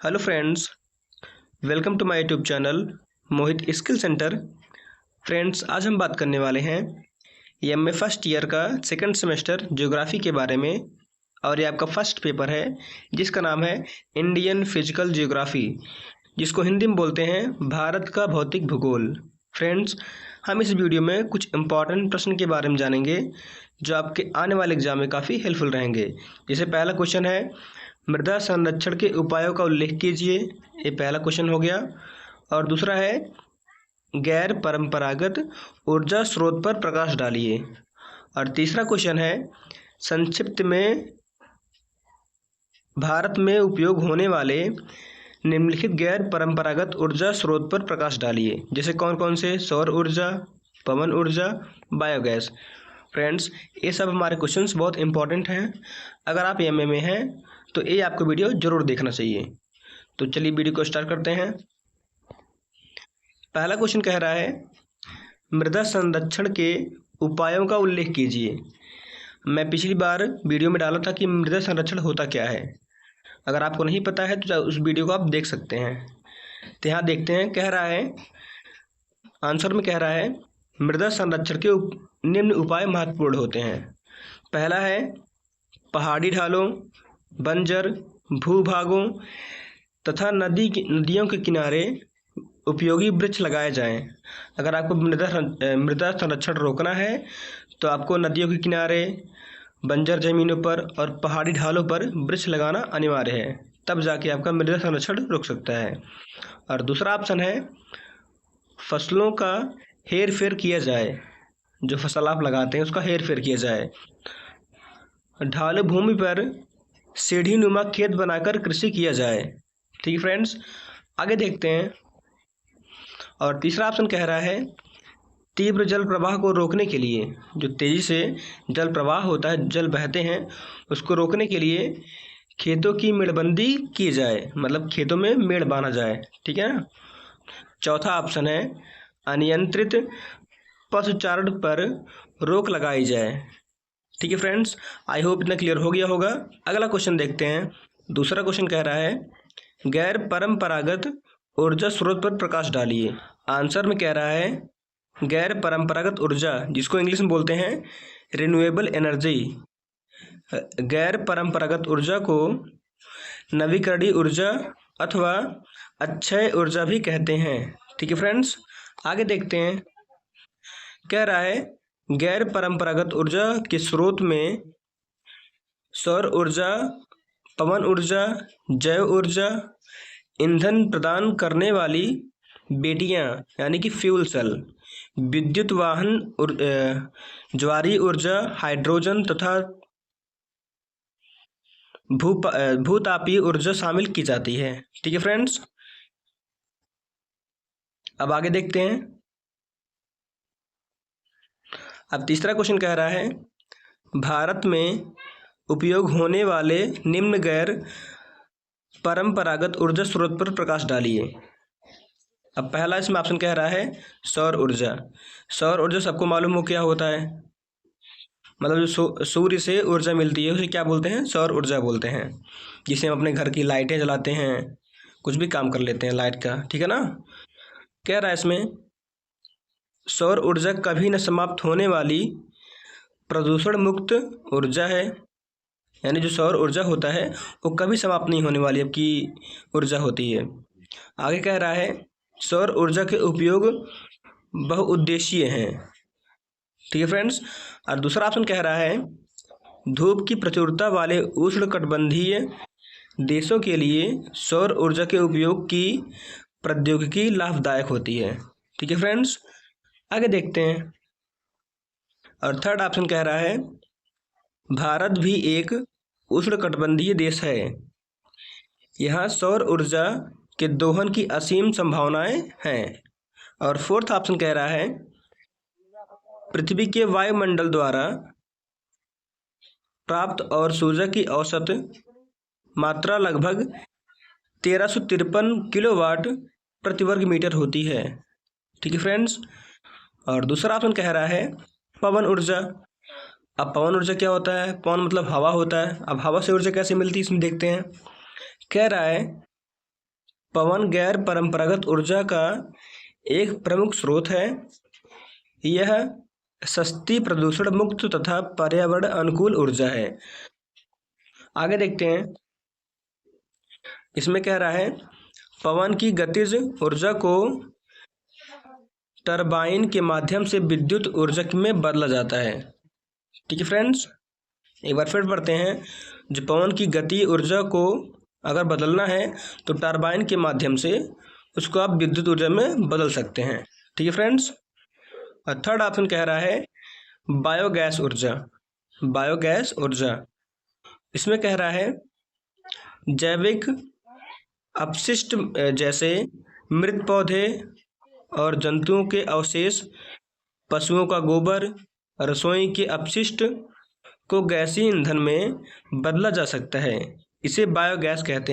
Hello friends, welcome to my YouTube channel Mohit skill centre. Friends, आज हम बात करने वाले हैं एमए फर्स्ट ईयर का सेकंड सेमेस्टर ज्योग्राफी के बारे में। और ये आपका फर्स्ट पेपर है जिसका नाम है इंडियन फिजिकल ज्योग्राफी, जिसको हिंदी में बोलते हैं भारत का भौतिक भूगोल। फ्रेंड्स, हम इस वीडियो में कुछ इंपॉर्टेंट प्रश्न के बारे में जानेंगे जो आपके आने वाले एग्जाम में काफ़ी हेल्पफुल रहेंगे। जैसे पहला क्वेश्चन है, मृदा संरक्षण के उपायों का उल्लेख कीजिए। ये पहला क्वेश्चन हो गया। और दूसरा है, गैर परंपरागत ऊर्जा स्रोत पर प्रकाश डालिए। और तीसरा क्वेश्चन है, संक्षिप्त में भारत में उपयोग होने वाले निम्नलिखित गैर परंपरागत ऊर्जा स्रोत पर प्रकाश डालिए। जैसे कौन कौन से? सौर ऊर्जा, पवन ऊर्जा, बायोगैस। फ्रेंड्स, ये सब हमारे क्वेश्चंस बहुत इंपॉर्टेंट हैं। अगर आप एमए में हैं तो ये आपको वीडियो ज़रूर देखना चाहिए। तो चलिए वीडियो को स्टार्ट करते हैं। पहला क्वेश्चन कह रहा है, मृदा संरक्षण के उपायों का उल्लेख कीजिए। मैं पिछली बार वीडियो में डाला था कि मृदा संरक्षण होता क्या है। अगर आपको नहीं पता है तो उस वीडियो को आप देख सकते हैं। तो यहाँ देखते हैं, कह रहा है, आंसर में कह रहा है, मृदा संरक्षण के निम्न उपाय महत्वपूर्ण होते हैं। पहला है, पहाड़ी ढालों, बंजर भूभागों तथा नदियों के किनारे उपयोगी वृक्ष लगाए जाएं। अगर आपको मृदा संरक्षण रोकना है तो आपको नदियों के किनारे, बंजर जमीनों पर और पहाड़ी ढालों पर वृक्ष लगाना अनिवार्य है, तब जाके आपका मृदा संरक्षण रुक सकता है। और दूसरा ऑप्शन है, फसलों का हेर फेर किया जाए। जो फसल आप लगाते हैं उसका हेर फेर किया जाए। ढालू भूमि पर सीढ़ी नुमा खेत बनाकर कृषि किया जाए। ठीक है फ्रेंड्स, आगे देखते हैं। और तीसरा ऑप्शन कह रहा है, तीव्र जल प्रवाह को रोकने के लिए, जो तेजी से जल प्रवाह होता है, जल बहते हैं, उसको रोकने के लिए खेतों की मेड़बंदी की जाए, मतलब खेतों में मेड़ बांधा जाए। ठीक है ना। चौथा ऑप्शन है, अनियंत्रित पशुचारण पर रोक लगाई जाए। ठीक है फ्रेंड्स, आई होप इतना क्लियर हो गया होगा। अगला क्वेश्चन देखते हैं। दूसरा क्वेश्चन कह रहा है, गैर परंपरागत ऊर्जा स्रोत पर प्रकाश डालिए। आंसर में कह रहा है, गैर परंपरागत ऊर्जा, जिसको इंग्लिश में बोलते हैं रिन्यूएबल एनर्जी। गैर परंपरागत ऊर्जा को नवीकरणीय ऊर्जा अथवा अक्षय ऊर्जा भी कहते हैं। ठीक है फ्रेंड्स, आगे देखते हैं। कह रहा है, गैर परंपरागत ऊर्जा के स्रोत में सौर ऊर्जा, पवन ऊर्जा, जैव ऊर्जा, ईंधन प्रदान करने वाली बेटियां यानी कि फ्यूल सेल, विद्युत वाहन, ज्वारीय ऊर्जा, हाइड्रोजन तथा भूतापीय ऊर्जा शामिल की जाती है। ठीक है फ्रेंड्स, अब आगे देखते हैं। अब तीसरा क्वेश्चन कह रहा है, भारत में उपयोग होने वाले निम्न गैर परंपरागत ऊर्जा स्रोत पर प्रकाश डालिए। अब पहला इसमें ऑप्शन कह रहा है, सौर ऊर्जा। सौर ऊर्जा सबको मालूम हो क्या होता है, मतलब जो सूर्य से ऊर्जा मिलती है उसे क्या बोलते हैं? सौर ऊर्जा बोलते हैं। जिसे हम अपने घर की लाइटें जलाते हैं, कुछ भी काम कर लेते हैं लाइट का। ठीक है ना। कह रहा है इसमें, सौर ऊर्जा कभी न समाप्त होने वाली प्रदूषण मुक्त ऊर्जा है। यानी जो सौर ऊर्जा होता है वो कभी समाप्त नहीं होने वाली आपकी ऊर्जा होती है। आगे कह रहा है, सौर ऊर्जा के उपयोग बहुउद्देशीय हैं। ठीक है फ्रेंड्स। और दूसरा ऑप्शन कह रहा है, धूप की प्रचुरता वाले उष्णकटिबंधीय देशों के लिए सौर ऊर्जा के उपयोग की प्रौद्योगिकी लाभदायक होती है। ठीक है फ्रेंड्स, आगे देखते हैं। और थर्ड ऑप्शन कह रहा है, भारत भी एक उष्णकटिबंधीय देश है, यहाँ सौर ऊर्जा के दोहन की असीम संभावनाएं हैं। और फोर्थ ऑप्शन कह रहा है, पृथ्वी के वायुमंडल द्वारा प्राप्त और ऊर्जा की औसत मात्रा लगभग 1353 किलोवाट प्रति वर्ग मीटर होती है। ठीक है फ्रेंड्स। और दूसरा ऑप्शन कह रहा है, पवन ऊर्जा। अब पवन ऊर्जा क्या होता है? पवन मतलब हवा होता है। अब हवा से ऊर्जा कैसे मिलती है इसमें देखते हैं। कह रहा है, पवन गैर परंपरागत ऊर्जा का एक प्रमुख स्रोत है। यह सस्ती, प्रदूषण मुक्त तथा पर्यावरण अनुकूल ऊर्जा है। आगे देखते हैं, इसमें कह रहा है पवन की गतिज ऊर्जा को टरबाइन के माध्यम से विद्युत ऊर्जा में बदला जाता है। ठीक है फ्रेंड्स, एक बार फिर पढ़ते हैं। जो पवन की गति ऊर्जा को अगर बदलना है तो टरबाइन के माध्यम से उसको आप विद्युत ऊर्जा में बदल सकते हैं। ठीक है फ्रेंड्स। और थर्ड ऑप्शन कह रहा है बायोगैस ऊर्जा। बायोगैस ऊर्जा, इसमें कह रहा है जैविक अपशिष्ट जैसे मृत पौधे और जंतुओं के अवशेष, पशुओं का गोबर, रसोई के अपशिष्ट को गैसीय ईंधन में बदला जा सकता है। इसे बायोगैस कहते हैं।